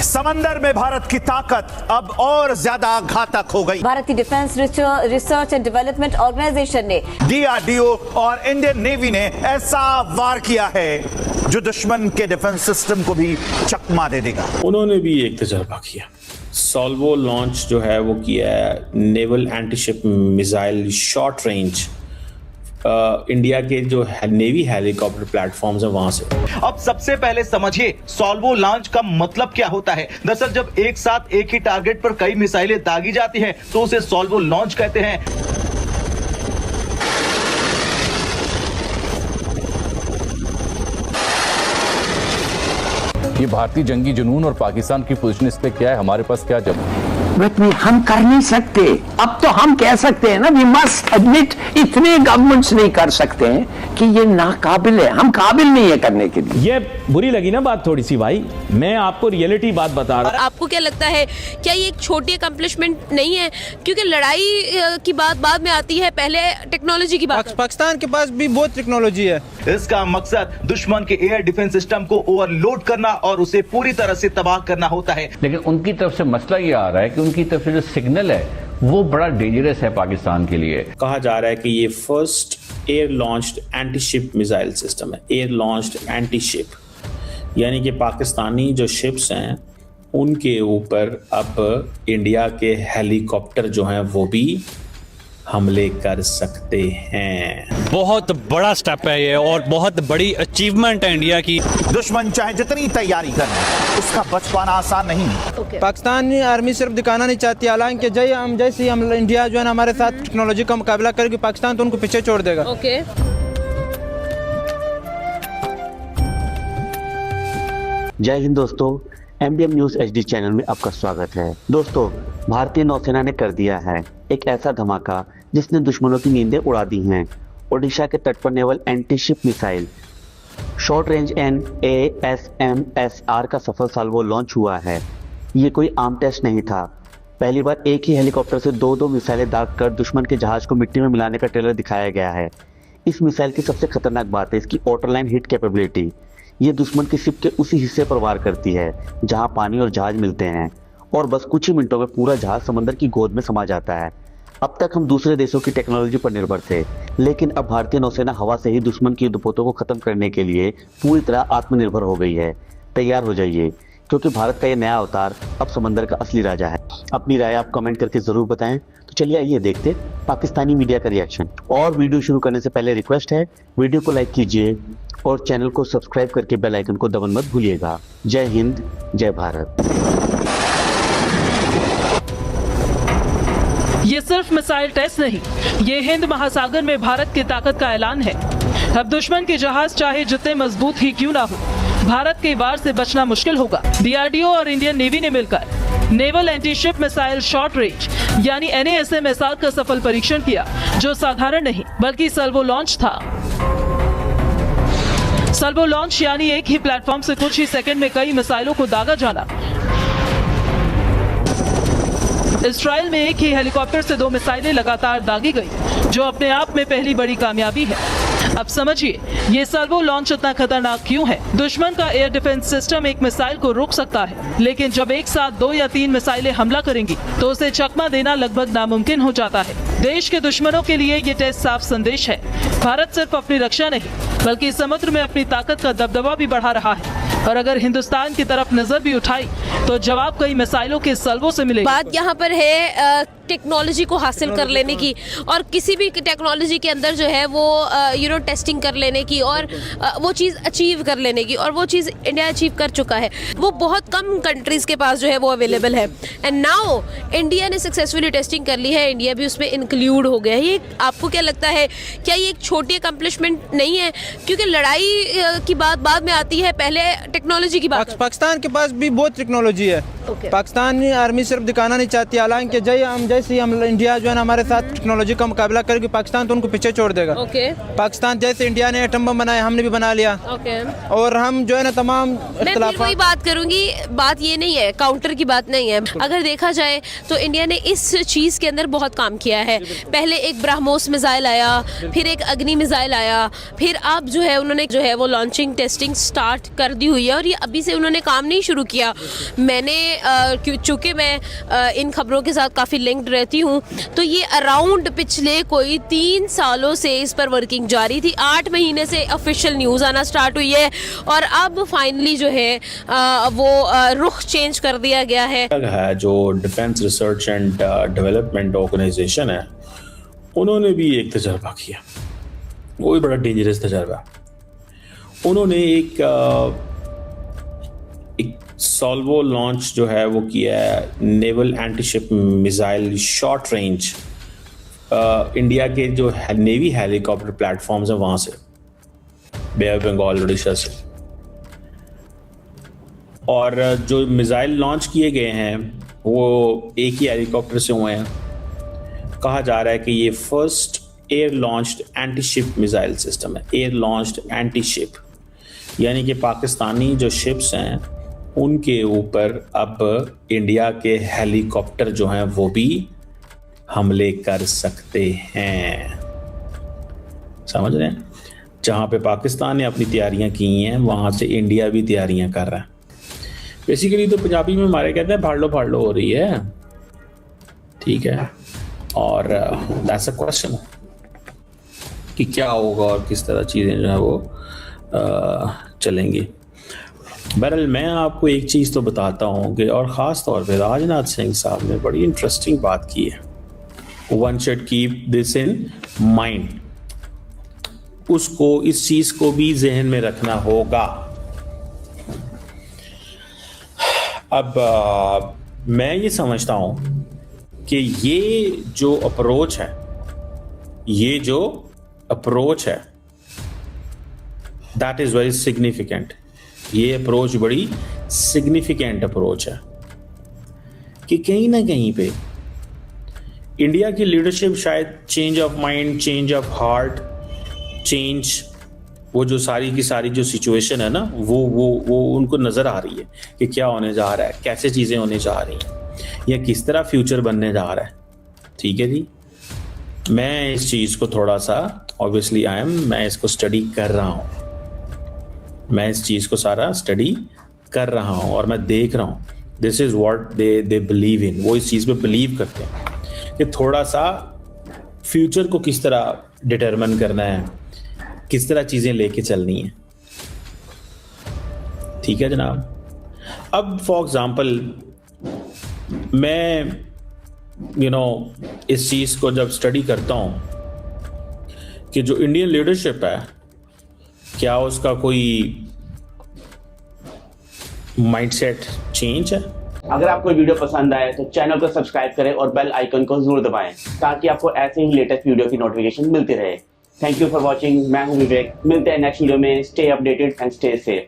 समंदर में भारत की ताकत अब और ज्यादा घातक हो गई। भारत की defence research and development organisation ने DRDO और इंडियन नेवी ने ऐसा वार किया है जो दुश्मन के डिफेंस सिस्टम को भी चकमा दे देगा। उन्होंने भी एक तजर्बा किया, सॉल्वो लॉन्च जो है वो किया है naval antiship missile short range India के जो नेवी हेलीकॉप्टर प्लेटफॉर्म्स है वहां से। अब सबसे पहले समझिए सॉल्वो लॉन्च का मतलब क्या होता है। दरअसल जब एक साथ एक ही टारगेट पर कई मिसाइलें दागी जाती हैं तो उसे सॉल्वो लॉन्च कहते हैं। ये भारतीय जंगी जुनून और पाकिस्तान की पोजीशन इस पे क्या है, हमारे पास क्या जवाब? हम कर नहीं सकते। अब तो हम कह सकते हैं ना, वी मस्ट एडमिट, इतने गवर्नमेंट्स नहीं कर सकते हैं कि ये नाकाबिल है, हम काबिल नहीं है करने के लिए। ये बुरी लगी ना बात थोड़ी सी भाई, मैं आपको रियलिटी बात बता रहा हूं। आपको क्या लगता है, क्या ये एक छोटी अकम्पलिशमेंट नहीं है? क्योंकि लड़ाई की बात बाद में आती है, पहले टेक्नोलॉजी की बात। पाकिस्तान के पास भी बहुत टेक्नोलॉजी है। इसका मकसद दुश्मन के एयर डिफेंस सिस्टम को ओवरलोड करना और उसे पूरी तरह से तबाह करना होता है। लेकिन उनकी तरफ से मसला ये आ रहा है कि उनकी तरफ से जो सिग्नल है वो बड़ा डेंजरस है पाकिस्तान के लिए। कहा जा रहा है कि ये first air launched anti ship missile system है। एयर लॉन्च्ड एंटी शिप यानी कि पाकिस्तानी जो शिप्स हैं उनके ऊपर अब इंडिया के हेलीकॉप्टर जो हैं वो भी हमले कर सकते हैं। बहुत बड़ा स्टेप है ये और बहुत बड़ी अचीवमेंट है इंडिया की। दुश्मन चाहे जितनी तैयारी करे उसका बच पाना आसान नहीं। पाकिस्तानी आर्मी सिर्फ दिखाना नहीं चाहती, हालांकि जैसे हम इंडिया जो है हमारे साथ टेक्नोलॉजी का मुकाबला करेगी पाकिस्तान तो उनको पीछे छोड़ देगा। ओके। जय हिंद दोस्तों, MDM न्यूज HD चैनल में आपका स्वागत है। दोस्तों, भारतीय नौसेना ने कर दिया है एक ऐसा धमाका जिसने दुश्मनों की नींदें उड़ा दी हैं। ओडिशा के तट पर naval anti ship missile short range NASMSR का सफल साल्वो लॉन्च हुआ है। ये कोई आम टेस्ट नहीं था। पहली बार एक ही हेलीकॉप्टर से दो मिसाइलें दाग कर दुश्मन के जहाज को मिट्टी में मिलाने का ट्रेलर दिखाया गया है। इस मिसाइल की सबसे खतरनाक बात है इसकी ऑटोलाइन हिट कैपेबिलिटी। ये दुश्मन की शिप के उसी हिस्से पर वार करती है जहां पानी और जहाज मिलते हैं और बस कुछ ही मिनटों में पूरा जहाज समंदर की गोद में समा जाता है। अब तक हम दूसरे देशों की टेक्नोलॉजी पर निर्भर थे, लेकिन अब भारतीय नौसेना हवा से ही दुश्मन की युद्धपोतों को खत्म करने के लिए पूरी तरह आत्मनिर्भर हो गई है। तैयार हो जाइए, क्योंकि भारत का यह नया अवतार अब समंदर का असली राजा है। अपनी राय आप कमेंट करके जरूर बताएं। तो चलिए आइए देखते पाकिस्तानी मीडिया का रिएक्शन। और वीडियो शुरू करने से पहले रिक्वेस्ट है, वीडियो को लाइक कीजिए और चैनल को सब्सक्राइब करके बेल आइकन को दबाना मत भूलिएगा। जय हिंद, जय भारत। ये सिर्फ मिसाइल टेस्ट नहीं, ये हिंद महासागर में भारत की ताकत का ऐलान है। अब दुश्मन के जहाज चाहे जितने मजबूत ही क्यों ना हो, भारत के वार से बचना मुश्किल होगा। DRDO और इंडियन नेवी ने मिलकर naval anti ship missile short range यानी NASMSR का सफल परीक्षण किया, जो साधारण नहीं बल्कि सल्वो लॉन्च था। सल्वो लॉन्च यानी एक ही प्लेटफॉर्म से कुछ ही सेकंड में कई मिसाइलों को दागा जाना। इस ट्रायल में एक ही हेलीकॉप्टर से 2 मिसाइलें लगातार दागी गई, जो अपने आप में पहली बड़ी कामयाबी है। अब समझिए ये सल्वो लॉन्च इतना खतरनाक क्यों है। दुश्मन का एयर डिफेंस सिस्टम एक मिसाइल को रोक सकता है, लेकिन जब एक साथ 2 या 3 मिसाइलें हमला करेंगी तो उसे चकमा देना लगभग नामुमकिन हो जाता है। देश के दुश्मनों के लिए ये टेस्ट साफ संदेश है, भारत सिर्फ अपनी रक्षा नहीं बल्कि समुद्र में अपनी ताकत का दबदबा भी बढ़ा रहा है। और अगर हिंदुस्तान की तरफ नजर भी उठाई तो जवाब कई मिसाइलों के सल्वो से मिलेगा। बात यहाँ पर है टेक्नोलॉजी को हासिल कर लेने की, और किसी भी टेक्नोलॉजी के अंदर जो है वो टेस्टिंग कर लेने की और वो चीज़ अचीव कर लेने की, और वो चीज़ इंडिया अचीव कर चुका है। वो बहुत कम कंट्रीज़ के पास जो है वो अवेलेबल है। एंड नाउ इंडिया ने सक्सेसफुली टेस्टिंग कर ली है, इंडिया भी उसमें इंक्लूड हो गया है। ये आपको क्या लगता है, क्या ये एक छोटी अकम्पलिशमेंट नहीं है? क्योंकि लड़ाई की बात बाद में आती है, पहले टेक्नोलॉजी की बात। पाकिस्तान के पास भी बहुत टेक्नोलॉजी है। पाकिस्तानी आर्मी सिर्फ दिखाना नहीं चाहती, हालांकि जैसे ही हम इंडिया जो है ना हमारे साथ टेक्नोलॉजी का मुकाबला करेगी, पाकिस्तान तो उनको पीछे छोड़ देगा। ओके। पाकिस्तान जैसे इंडिया ने एटम बम बनाया, हमने भी बना लिया। ओके। और हम जो है ना तमाम मैं फिर वही बात करूंगी, बात ये नहीं है, काउंटर की बात नहीं है। अगर देखा जाए तो इंडिया ने इस चीज़ के अंदर बहुत काम किया है। पहले एक ब्रह्मोस मिसाइल आया, फिर एक अग्नि मिसाइल आया, फिर अब जो है उन्होंने जो है वो लॉन्चिंग टेस्टिंग स्टार्ट कर दी हुई है, और ये अभी से उन्होंने काम नहीं शुरू किया। मैंने चूँकि मैं इन खबरों के साथ काफ़ी लिंक्ड रहती हूँ, तो ये अराउंड पिछले कोई 3 सालों से इस पर वर्किंग जारी थी। 8 महीने से ऑफिशियल न्यूज़ आना स्टार्ट हुई है, और अब फाइनली जो है वो रुख चेंज कर दिया गया है। जो defence research and development organisation है, उन्होंने भी एक तजर्बा किया, वो भी बड़ा डेंजरस तजर्बा। उन्होंने एक सॉल्वो लॉन्च जो है वो किया है, naval antiship missile short range, India के जो नेवी हेलीकॉप्टर प्लेटफॉर्म्स हैं वहाँ से, बे ऑफ बंगाल, उड़ीसा से। और जो मिसाइल लॉन्च किए गए हैं वो एक ही हेलीकॉप्टर से हुए हैं। कहा जा रहा है कि ये first air launched anti ship missile system है। एयर लॉन्च्ड एंटी शिप यानी कि पाकिस्तानी जो शिप्स हैं उनके ऊपर अब इंडिया के हेलीकॉप्टर जो हैं वो भी हमले कर सकते हैं। समझ रहे हैं? जहाँ पे पाकिस्तान ने अपनी तैयारियां की हैं, वहाँ से इंडिया भी तैयारियां कर रहा है। बेसिकली तो पंजाबी में हमारे कहते हैं फाड़ लो हो रही है, ठीक है। और दैट्स अ क्वेश्चन कि क्या होगा और किस तरह चीज़ें जो है वो चलेंगी। बहरहाल मैं आपको एक चीज़ तो बताता हूँ कि, और ख़ास तौर पे राजनाथ सिंह साहब ने बड़ी इंटरेस्टिंग बात की है। One should keep this in mind, उसको इस चीज़ को भी जहन में रखना होगा। अब मैं ये समझता हूँ कि ये जो अप्रोच है दैट इज़ वेरी सिग्निफिकेंट। ये अप्रोच बड़ी सिग्निफिकेंट अप्रोच है कि कहीं ना कहीं पे इंडिया की लीडरशिप शायद change of mind, change of heart, change, वो जो सारी की सारी जो सिचुएशन है ना वो उनको नज़र आ रही है कि क्या होने जा रहा है, कैसे चीज़ें होने जा रही हैं, या किस तरह फ्यूचर बनने जा रहा है। ठीक है जी, मैं इस चीज़ को थोड़ा सा ऑब्वियसली मैं इसको स्टडी कर रहा हूँ, मैं इस चीज़ को सारा स्टडी कर रहा हूँ और मैं देख रहा हूँ this is what they believe in. वो इस चीज़ पे बिलीव करते हैं कि थोड़ा सा फ्यूचर को किस तरह डिटरमिन करना है, किस तरह चीज़ें लेके चलनी है। ठीक है जनाब। अब फॉर एग्जांपल मैं इस चीज़ को जब स्टडी करता हूँ कि जो इंडियन लीडरशिप है, क्या उसका कोई माइंडसेट चेंज है। अगर आपको वीडियो पसंद आए तो चैनल को सब्सक्राइब करें और बेल आइकन को जरूर दबाएं ताकि आपको ऐसे ही लेटेस्ट वीडियो की नोटिफिकेशन मिलती रहे। Thank you for watching. मैं हूं विवेक, मिलते हैं नेक्स्ट वीडियो में। Stay updated and stay safe.